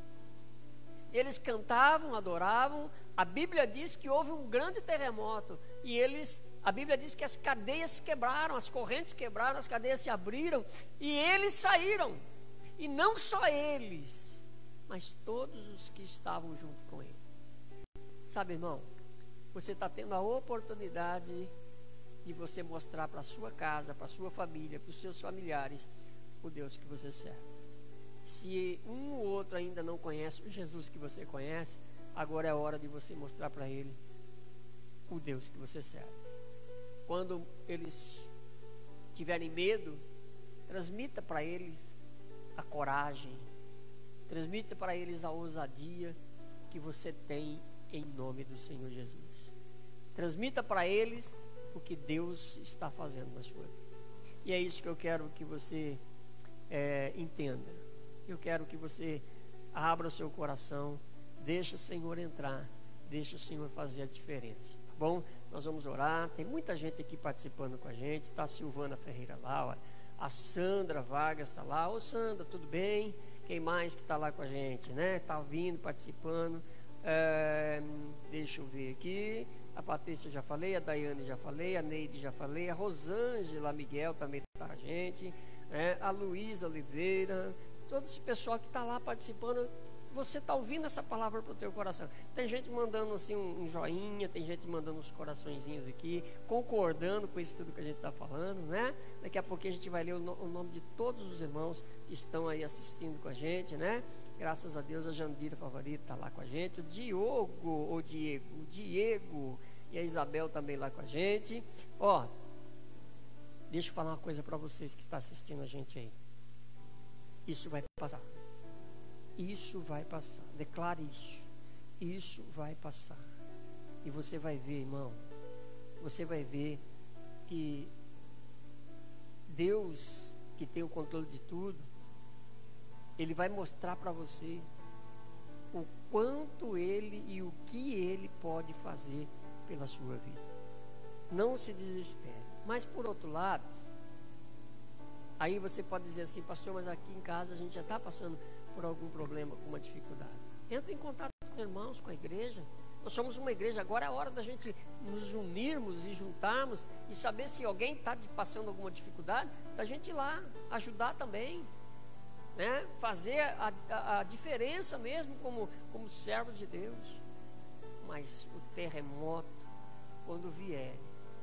Speaker 2: Eles cantavam, adoravam. A Bíblia diz que houve um grande terremoto. E a Bíblia diz que as cadeias se quebraram, as correntes quebraram, as cadeias se abriram. E eles saíram. E não só eles, mas todos os que estavam junto com ele. Sabe, irmão, você está tendo a oportunidade de você mostrar para a sua casa, para a sua família, para os seus familiares, o Deus que você serve. Se um ou outro ainda não conhece o Jesus que você conhece, agora é a hora de você mostrar para ele o Deus que você serve. Quando eles tiverem medo, transmita para eles a coragem, transmita para eles a ousadia que você tem em nome do Senhor Jesus. Transmita para eles o que Deus está fazendo na sua vida. E é isso que eu quero que você entenda. Eu quero que você abra o seu coração, deixe o Senhor entrar, deixe o Senhor fazer a diferença, tá bom? Nós vamos orar, tem muita gente aqui participando com a gente, está a Silvana Ferreira lá, ó, a Sandra Vargas está lá. Ô Sandra, tudo bem? Quem mais que está lá com a gente, né? Está vindo, participando. Deixa eu ver aqui. A Patrícia já falei, a Daiane já falei, a Neide já falei, a Rosângela Miguel também está com a gente, a Luísa Oliveira, todo esse pessoal que está lá participando. Você está ouvindo essa palavra para o teu coração. Tem gente mandando assim um joinha, tem gente mandando uns coraçõezinhos aqui, concordando com isso tudo que a gente está falando, né? Daqui a pouquinho a gente vai ler o nome de todos os irmãos que estão aí assistindo com a gente, né? Graças a Deus, a Jandira Favorita está lá com a gente, o Diego e a Isabel também lá com a gente. Ó, deixa eu falar uma coisa para vocês que estão assistindo a gente aí. Isso vai passar. Isso vai passar. Declare isso. Isso vai passar. E você vai ver, irmão, você vai ver que Deus, que tem o controle de tudo, Ele vai mostrar para você o quanto Ele e o que Ele pode fazer pela sua vida. Não se desespere. Mas por outro lado, aí você pode dizer assim: pastor, mas aqui em casa a gente já está passando por algum problema, com uma dificuldade. Entra em contato com os irmãos, com a igreja. Nós somos uma igreja, agora é a hora da gente nos unirmos e juntarmos e saber se alguém está passando alguma dificuldade, da gente ir lá ajudar também, né? Fazer a diferença mesmo como servos de Deus. Mas o terremoto, quando vier,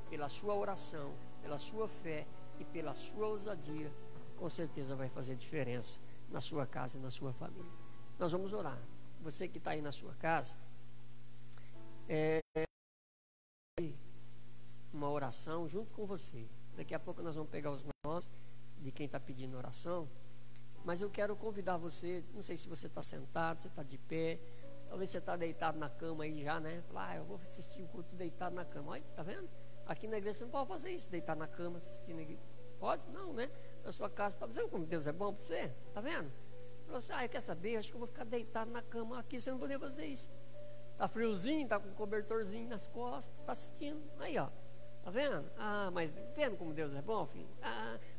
Speaker 2: pela sua oração, pela sua fé e pela sua ousadia, com certeza vai fazer diferença na sua casa e na sua família. Nós vamos orar. Você que está aí na sua casa, uma oração junto com você. Daqui a pouco nós vamos pegar os nomes de quem está pedindo oração. Mas eu quero convidar você, não sei se você está sentado, se está de pé, talvez você está deitado na cama aí já, né? Eu vou assistir o culto deitado na cama. Olha, tá vendo? Aqui na igreja você não pode fazer isso, deitar na cama, assistindo a igreja. Pode? Não, né? Na sua casa, tá vendo como Deus é bom para você? Tá vendo? Você, quer saber? Acho que eu vou ficar deitado na cama. Aqui você não poderia fazer isso. Tá friozinho, tá com um cobertorzinho nas costas, tá assistindo. Aí, ó. Tá vendo? Mas vendo como Deus é bom, filho?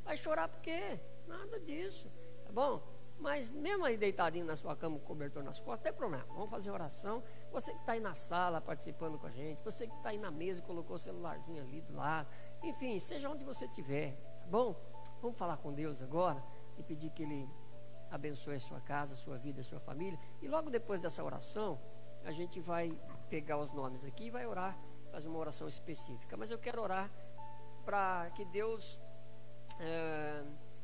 Speaker 2: Vai chorar por quê? Nada disso. Tá bom? Mas mesmo aí deitadinho na sua cama, com o cobertor nas costas, não tem problema. Vamos fazer oração. Você que está aí na sala participando com a gente, você que está aí na mesa e colocou o celularzinho ali do lado. Enfim, seja onde você estiver, tá bom? Vamos falar com Deus agora e pedir que Ele abençoe a sua casa, a sua vida, a sua família. E logo depois dessa oração, a gente vai pegar os nomes aqui e vai orar, fazer uma oração específica. Mas eu quero orar para que Deus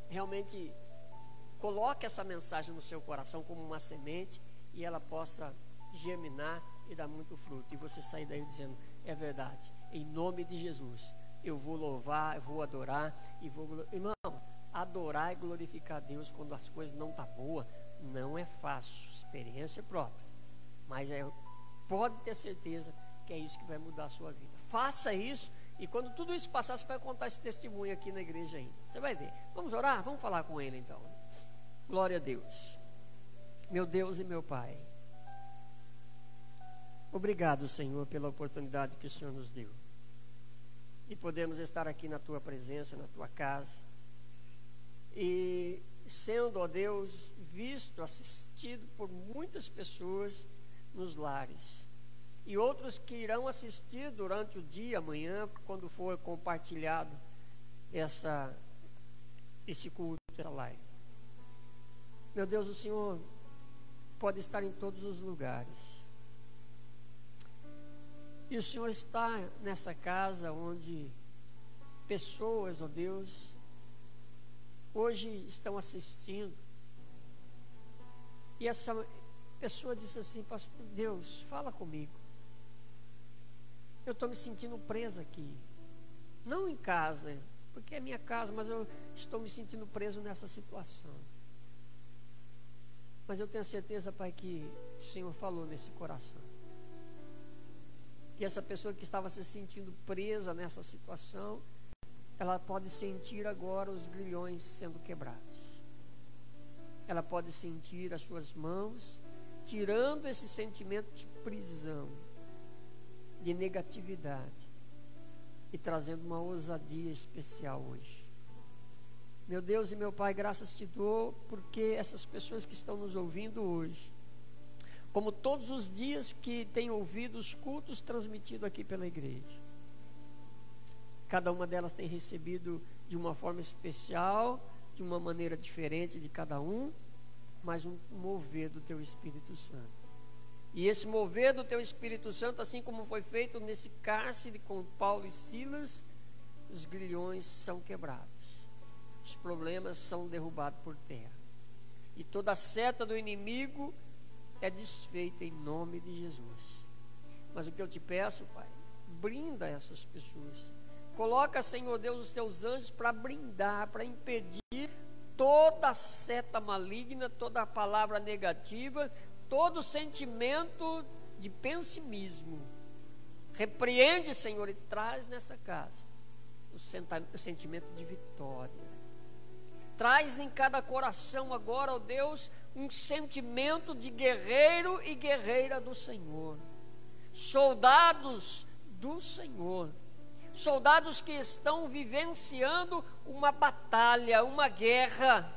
Speaker 2: realmente coloque essa mensagem no seu coração como uma semente e ela possa germinar e dar muito fruto. E você sair daí dizendo, é verdade, em nome de Jesus, eu vou louvar, eu vou adorar e vou... Irmão, adorar e glorificar a Deus quando as coisas não estão boas, não é fácil, experiência própria. Mas pode ter certeza que é isso que vai mudar a sua vida. Faça isso e quando tudo isso passar, você vai contar esse testemunho aqui na igreja ainda. Você vai ver. Vamos orar? Vamos falar com Ele então. Glória a Deus. Meu Deus e meu Pai, obrigado, Senhor, pela oportunidade que o Senhor nos deu e podemos estar aqui na Tua presença, na Tua casa e sendo, ó Deus, visto, assistido por muitas pessoas nos lares e outros que irão assistir durante o dia, amanhã, quando for compartilhado esse culto, essa live. Meu Deus, o Senhor pode estar em todos os lugares. E o Senhor está nessa casa onde pessoas, ó Deus, hoje estão assistindo. E essa pessoa disse assim, pastor Deus, fala comigo. Eu estou me sentindo presa aqui. Não em casa, porque é minha casa, mas eu estou me sentindo preso nessa situação. Mas eu tenho certeza, Pai, que o Senhor falou nesse coração. Que essa pessoa que estava se sentindo presa nessa situação, ela pode sentir agora os grilhões sendo quebrados. Ela pode sentir as suas mãos tirando esse sentimento de prisão, de negatividade e trazendo uma ousadia especial hoje. Meu Deus e meu Pai, graças te dou porque essas pessoas que estão nos ouvindo hoje, como todos os dias que têm ouvido os cultos transmitidos aqui pela igreja, cada uma delas tem recebido de uma forma especial, de uma maneira diferente de cada um, mas um mover do Teu Espírito Santo. E esse mover do Teu Espírito Santo, assim como foi feito nesse cárcere com Paulo e Silas, os grilhões são quebrados. Os problemas são derrubados por terra. E toda a seta do inimigo é desfeita em nome de Jesus. Mas o que eu te peço, Pai, brinda essas pessoas. Coloca, Senhor Deus, os teus anjos para brindar, para impedir toda a seta maligna, toda a palavra negativa, todo sentimento de pessimismo. Repreende, Senhor, e traz nessa casa o sentimento de vitória. Traz em cada coração agora, ó Deus, um sentimento de guerreiro e guerreira do Senhor. Soldados do Senhor. Soldados que estão vivenciando uma batalha, uma guerra.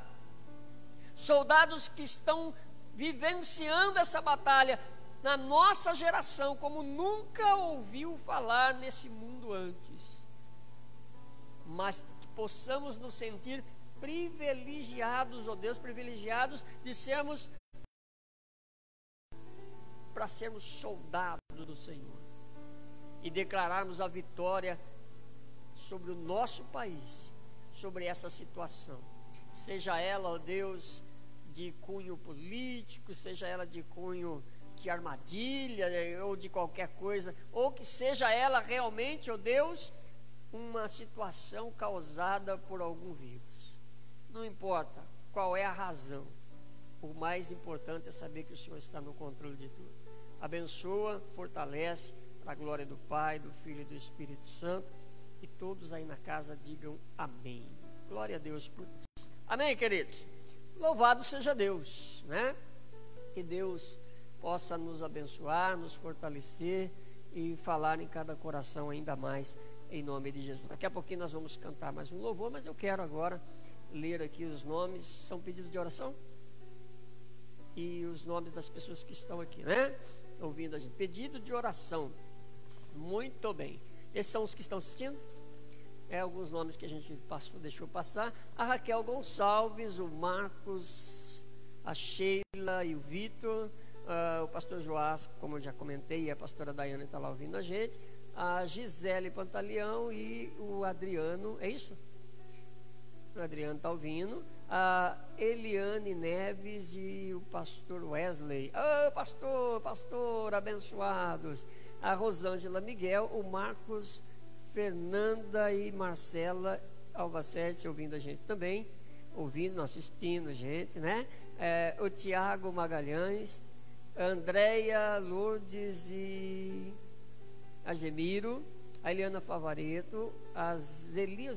Speaker 2: Soldados que estão vivenciando essa batalha na nossa geração, como nunca ouviu falar nesse mundo antes. Mas que possamos nos sentir privilegiados, ó Deus, privilegiados de sermos, para sermos soldados do Senhor e declararmos a vitória sobre o nosso país, sobre essa situação, seja ela, ó Deus, de cunho político, seja ela de cunho de armadilha ou de qualquer coisa, ou que seja ela realmente, ó Deus, uma situação causada por algum vírus. Não importa qual é a razão, o mais importante é saber que o Senhor está no controle de tudo. Abençoa, fortalece, para a glória do Pai, do Filho e do Espírito Santo, e todos aí na casa digam amém. Glória a Deus por isso. Amém, queridos? Louvado seja Deus, né? Que Deus possa nos abençoar, nos fortalecer e falar em cada coração ainda mais, em nome de Jesus. Daqui a pouquinho nós vamos cantar mais um louvor, mas eu quero agora ler aqui os nomes. São pedidos de oração? E os nomes das pessoas que estão aqui, né? Ouvindo a gente. Pedido de oração. Muito bem. Esses são os que estão assistindo? Alguns nomes que a gente deixou passar. A Raquel Gonçalves, o Marcos, a Sheila e o Vitor, o pastor Joás, como eu já comentei, e a pastora Daiane está lá ouvindo a gente, a Gisele Pantaleão e o Adriano, é isso? O Adriano está ouvindo, a Eliane Neves e o pastor Wesley, pastor, abençoados, a Rosângela Miguel, o Marcos, Fernanda e Marcela Alvacete ouvindo a gente também, ouvindo, assistindo a gente, né? O Tiago Magalhães, Andréia Lourdes e a Gemiro, a Eliana Favareto, a Zelia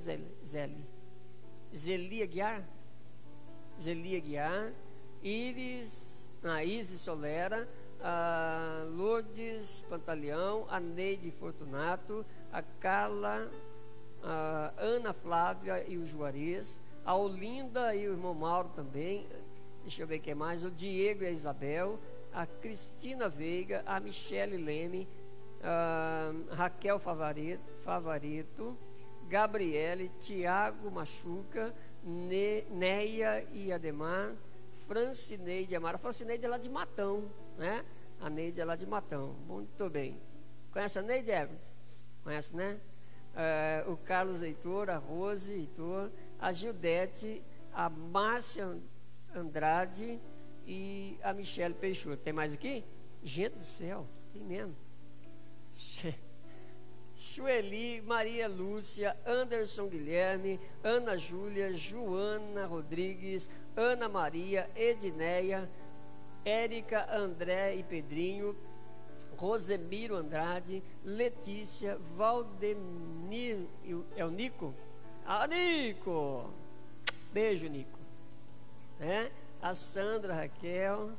Speaker 2: Guiar, Isis Solera, a Lourdes Pantaleão, a Neide Fortunato, a Carla, a Ana Flávia e o Juarez, a Olinda e o irmão Mauro também, deixa eu ver quem mais, o Diego e a Isabel, a Cristina Veiga, a Michele Leme, a Raquel Favareto, Gabriele, Tiago Machuca, Neia e Ademar, Francineide Amara. Francineide é lá de Matão, né? A Neide é lá de Matão. Muito bem. Conhece a Neide, Everton? Conhece, né? O Carlos Heitor, a Rose Heitor, a Gildete, a Márcia Andrade e a Michele Peixoto. Tem mais aqui? Gente do céu, tem mesmo. Sueli, Maria Lúcia, Anderson Guilherme, Ana Júlia, Joana Rodrigues, Ana Maria, Edneia, Érica, André e Pedrinho, Rosemiro Andrade, Letícia, Valdemir, é o Nico? Nico! Beijo, Nico. A Sandra Raquel,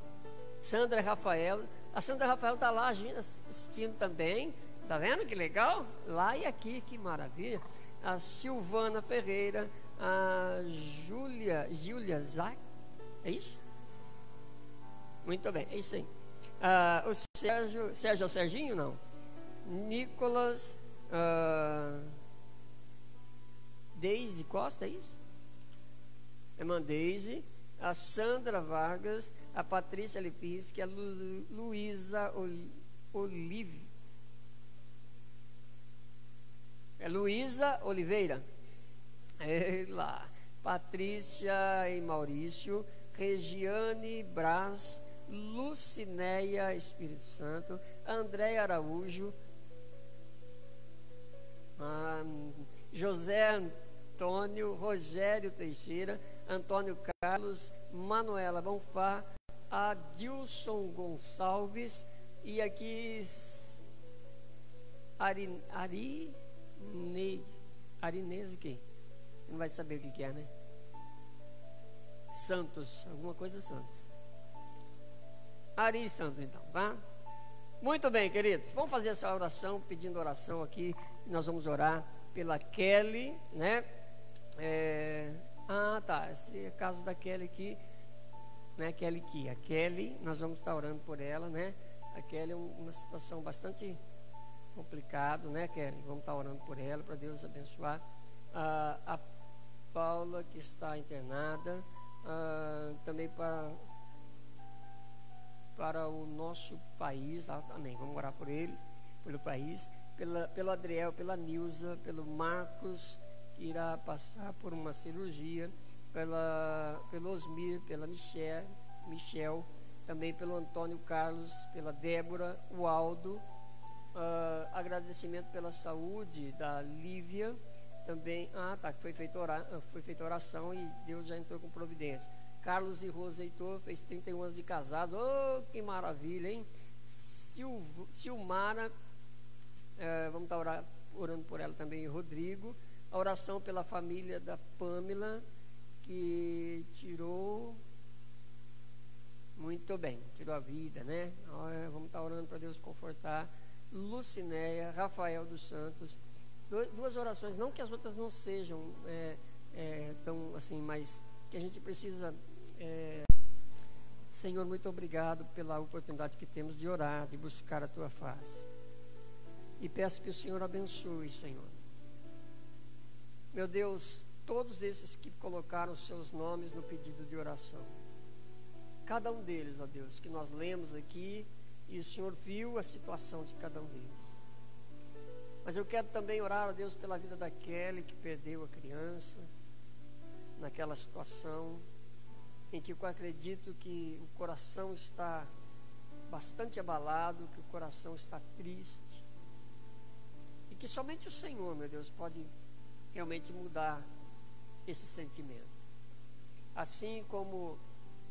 Speaker 2: Sandra Rafael, a Sandra Rafael está lá assistindo também. Tá vendo que legal? Lá e aqui, que maravilha. A Silvana Ferreira, a Júlia Zac, é isso? Muito bem, é isso aí. O Sérgio é o Serginho, não? Nicolas, Deise Costa, é isso? Irmã Deise, a Sandra Vargas, a Patrícia Lipinski, a Luísa Olive. É Luísa Oliveira, lá, Patrícia e Maurício, Regiane Braz, Lucinéia Espírito Santo, André Araújo, José Antônio, Rogério Teixeira, Antônio Carlos, Manuela Bonfá, Adilson Gonçalves e aqui Arinês o quê? Você não vai saber o que é, né? Santos, alguma coisa Santos. Ari Santos, então, tá? Muito bem, queridos. Vamos fazer essa oração, pedindo oração aqui. Nós vamos orar pela Kelly, né? Tá. Esse é o caso da Kelly aqui, né? A Kelly, nós vamos estar orando por ela, né? A Kelly é uma situação bastante complicado, né, Kelly? Vamos estar orando por ela, para Deus abençoar. A Paula, que está internada, também para o nosso país, amém. Vamos orar por eles, pelo país, pelo Adriel, pela Nilza, pelo Marcos, que irá passar por uma cirurgia, pelo Osmir, pela Michel, também pelo Antônio Carlos, pela Débora, o Aldo, agradecimento pela saúde da Lívia também. Foi feita oração e Deus já entrou com providência. Carlos e Rosa Heitor fez 31 anos de casado. Oh, que maravilha, hein? Silmara, vamos estar orando por ela também. Rodrigo, a oração pela família da Pamela, que tirou a vida, né? Vamos estar orando para Deus confortar. Lucinéia, Rafael dos Santos, duas orações, não que as outras não sejam tão assim, mas que a gente precisa. Senhor, muito obrigado pela oportunidade que temos de orar, de buscar a tua face, e peço que o Senhor abençoe, Senhor, meu Deus, todos esses que colocaram seus nomes no pedido de oração, cada um deles, ó Deus, que nós lemos aqui, e o Senhor viu a situação de cada um deles. Mas eu quero também orar, ó Deus, pela vida da Kelly, que perdeu a criança, naquela situação em que eu acredito que o coração está bastante abalado, que o coração está triste, e que somente o Senhor, meu Deus, pode realmente mudar esse sentimento. Assim como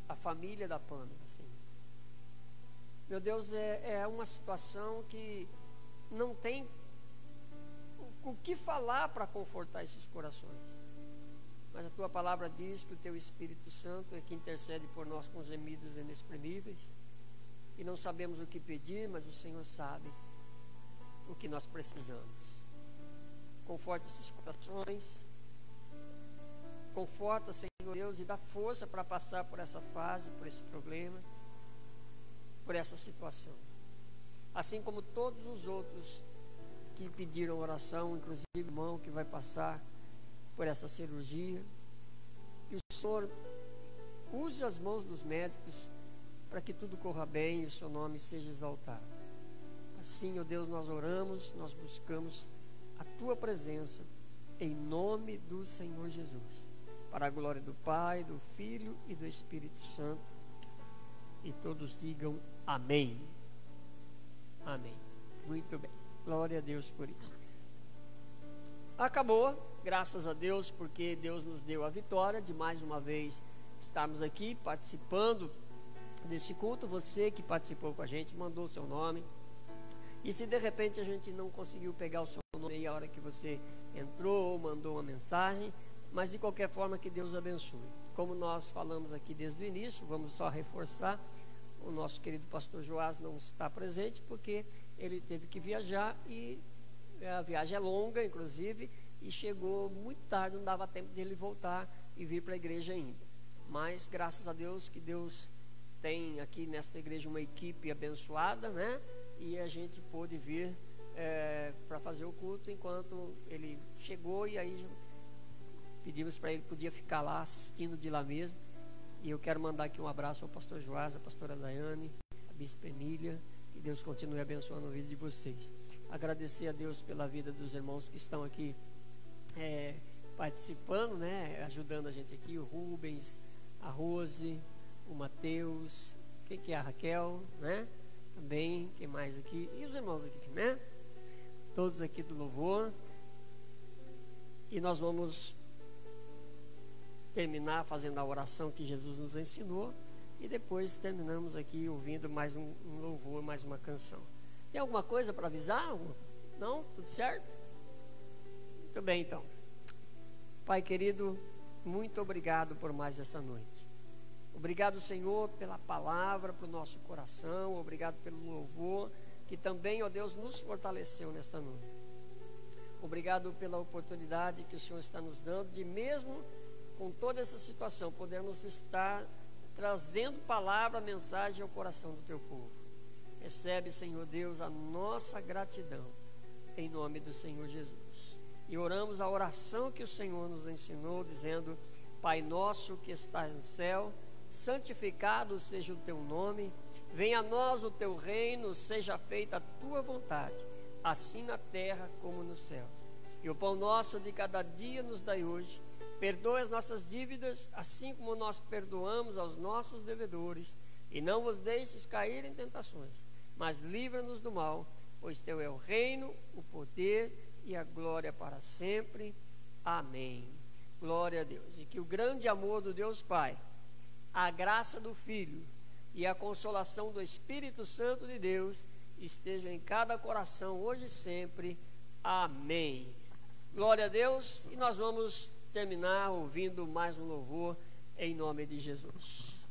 Speaker 2: a família da Pamela, assim. Meu Deus, é uma situação que não tem o que falar para confortar esses corações. Mas a tua palavra diz que o teu Espírito Santo é que intercede por nós com gemidos inexprimíveis, e não sabemos o que pedir, mas o Senhor sabe o que nós precisamos. Conforta esses corações, conforta, Senhor Deus, e dá força para passar por essa fase, por esse problema, por essa situação. Assim como todos os outros que pediram oração, inclusive o irmão que vai passar por essa cirurgia, e o Senhor use as mãos dos médicos para que tudo corra bem e o seu nome seja exaltado. Assim, ó Deus, nós oramos, nós buscamos a tua presença em nome do Senhor Jesus, para a glória do Pai, do Filho e do Espírito Santo, e todos digam amém. Amém. Muito bem, glória a Deus por isso. Acabou, graças a Deus, porque Deus nos deu a vitória de mais uma vez estarmos aqui participando desse culto. Você que participou com a gente, mandou o seu nome, e se de repente a gente não conseguiu pegar o seu nome aí a hora que você entrou ou mandou uma mensagem, mas de qualquer forma, que Deus abençoe. Como nós falamos aqui desde o início, vamos só reforçar: o nosso querido pastor Joás não está presente porque ele teve que viajar, e a viagem é longa, inclusive, e chegou muito tarde, não dava tempo dele voltar e vir para a igreja ainda. Mas graças a Deus que Deus tem aqui nesta igreja uma equipe abençoada, né? E a gente pôde vir para fazer o culto enquanto ele chegou, e aí pedimos para ele, podia ficar lá assistindo de lá mesmo. E eu quero mandar aqui um abraço ao pastor Joás, a pastora Daiane, a bispa Emília. Que Deus continue abençoando a vida de vocês. Agradecer a Deus pela vida dos irmãos que estão aqui participando, né? Ajudando a gente aqui, o Rubens, a Rose, o Mateus, quem que é? A Raquel, né? Também, quem mais aqui? E os irmãos aqui, né? Todos aqui do louvor. E nós vamos terminar fazendo a oração que Jesus nos ensinou, e depois terminamos aqui ouvindo mais um louvor, mais uma canção. Tem alguma coisa para avisar? Não? Tudo certo? Muito bem, então. Pai querido, muito obrigado por mais essa noite. Obrigado, Senhor, pela palavra para o nosso coração. Obrigado pelo louvor que também, ó Deus, nos fortaleceu nesta noite. Obrigado pela oportunidade que o Senhor está nos dando de, mesmo com toda essa situação, podermos estar trazendo palavra, mensagem ao coração do teu povo. Recebe, Senhor Deus, a nossa gratidão, em nome do Senhor Jesus. E oramos a oração que o Senhor nos ensinou, dizendo: Pai nosso que estás no céu, santificado seja o teu nome, venha a nós o teu reino, seja feita a tua vontade, assim na terra como nos céus. E o pão nosso de cada dia nos dai hoje. Perdoe as nossas dívidas, assim como nós perdoamos aos nossos devedores, e não vos deixes cair em tentações, mas livra-nos do mal, pois teu é o reino, o poder e a glória para sempre. Amém. Glória a Deus. E que o grande amor do Deus Pai, a graça do Filho e a consolação do Espírito Santo de Deus estejam em cada coração, hoje e sempre. Amém. Glória a Deus. E nós vamos terminar ouvindo mais um louvor em nome de Jesus.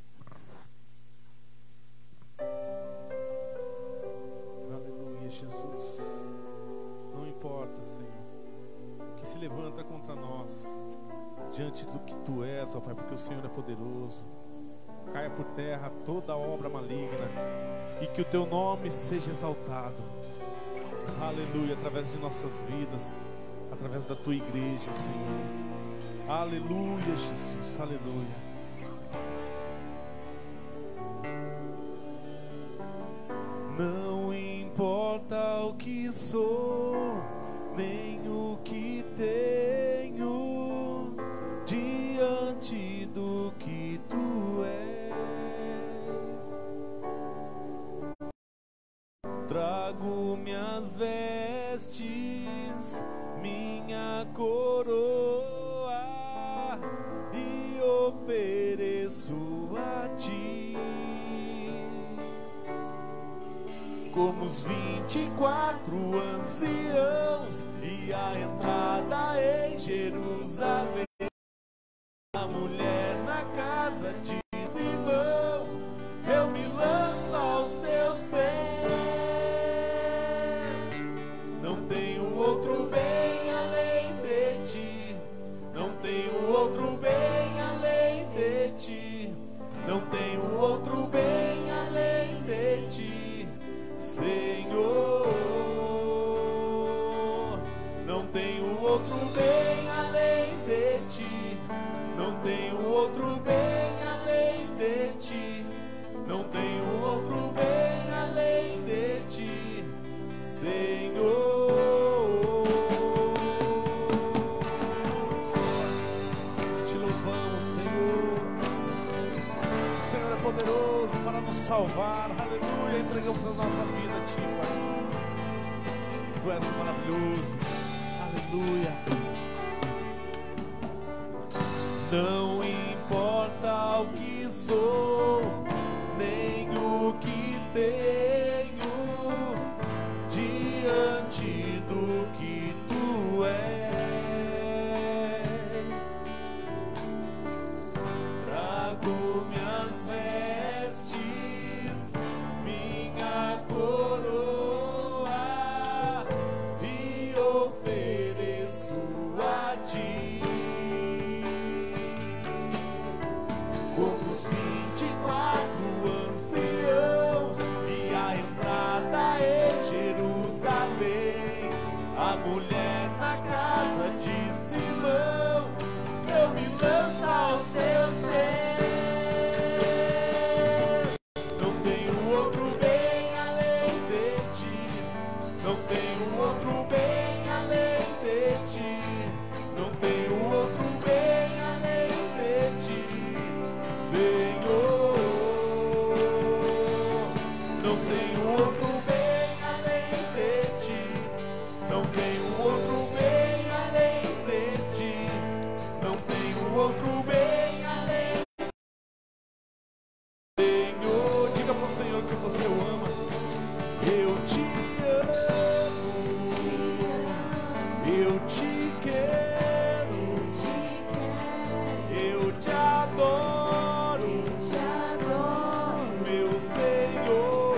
Speaker 1: Aleluia, Jesus. Não importa, Senhor, o que se levanta contra nós, diante do que Tu és, ó Pai, porque o Senhor é poderoso. Caia por terra toda obra maligna e que o Teu nome seja exaltado. Aleluia, através de nossas vidas, através da Tua igreja, Senhor. Aleluia, Jesus, aleluia. Não importa o que sou, nem o que tenho, diante do que Tu és. Trago minhas vestes, minha coroa e ofereço a Ti. Como os 24 anciãos e a entrada em Jerusalém, a mulher na casa de Simão, eu me lanço aos Teus pés. Não tenho outro bem além de Ti, não tenho outro bem além de Ti, não tenho outro bem além de Ti, Senhor. Não tenho outro bem além de Ti, não tenho outro bem além de Ti, não tenho outro bem além de Ti, Senhor. Te louvamos, Senhor. O Senhor é poderoso para nos salvar. Aleluia. Entregamos a nossa vida a Ti, Pai. Tu és maravilhoso. Aleluia. Não importa o que sou, nem o que tenho, diante do que Tu és. Trago minhas vestes, minha coroa e ofereço a Ti. Como os 24 anciãos e a entrada em Jerusalém, a mulher na casa de Simão, eu me lanço aos Teus pés. Não tenho outro bem além de Ti, não tenho outro bem além de Ti, não tenho outro bem além de Ti, Senhor. Não tenho outro bem além de Ti, não tenho outro bem além de Ti, não tenho outro bem além de Ti, Senhor. Diga pro Senhor que você o ama. Eu te amo, eu te quero, eu te adoro, meu Senhor.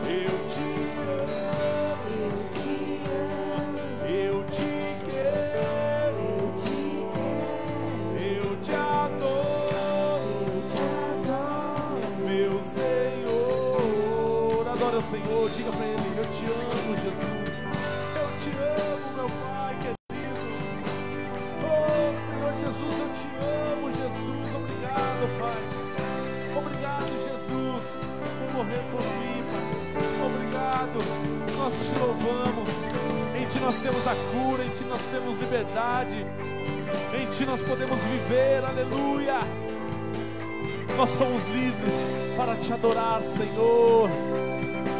Speaker 1: Eu te amo, eu te quero, eu te adoro, meu Senhor. Adora o Senhor, diga pra Ele: eu te amo, Jesus. Eu te amo, meu Pai querido. Oh, Senhor Jesus, eu te amo, Jesus. Obrigado, Pai. Obrigado, Jesus, por morrer por mim, Pai. Obrigado. Nós te louvamos. Em Ti nós temos a cura, em Ti nós temos liberdade, em Ti nós podemos viver. Aleluia. Nós somos livres para Te adorar, Senhor.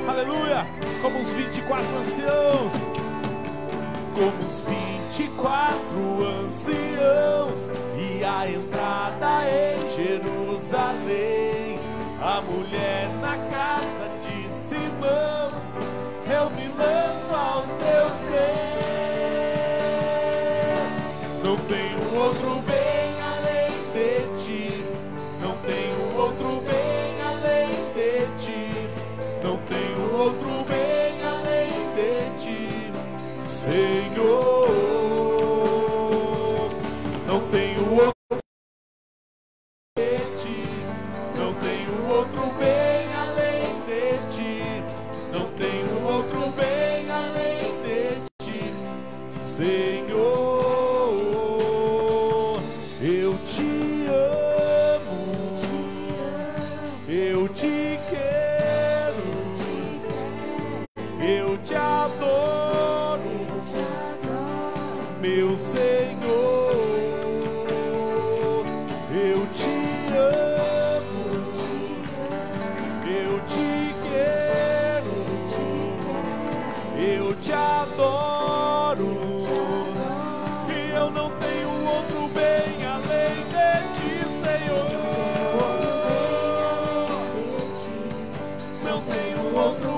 Speaker 1: Aleluia. Como os 24 anciãos. Como os 24 anciãos. E a entrada em Jerusalém. A mulher na casa de Simão. Eu me lanço aos teus pés. Não tenho outro bem além de ti. Não tenho outro bem além de ti. Não tenho outro bem além de ti, Senhor. Não tenho outro bem além de ti. Não tenho outro bem além de ti. Não tenho outro bem além de ti, Senhor. Eu te amo, eu te quero, eu te adoro, meu Senhor. Eu te amo, eu te quero, eu te adoro. E eu não tenho outro bem além de ti, Senhor. Não tenho outro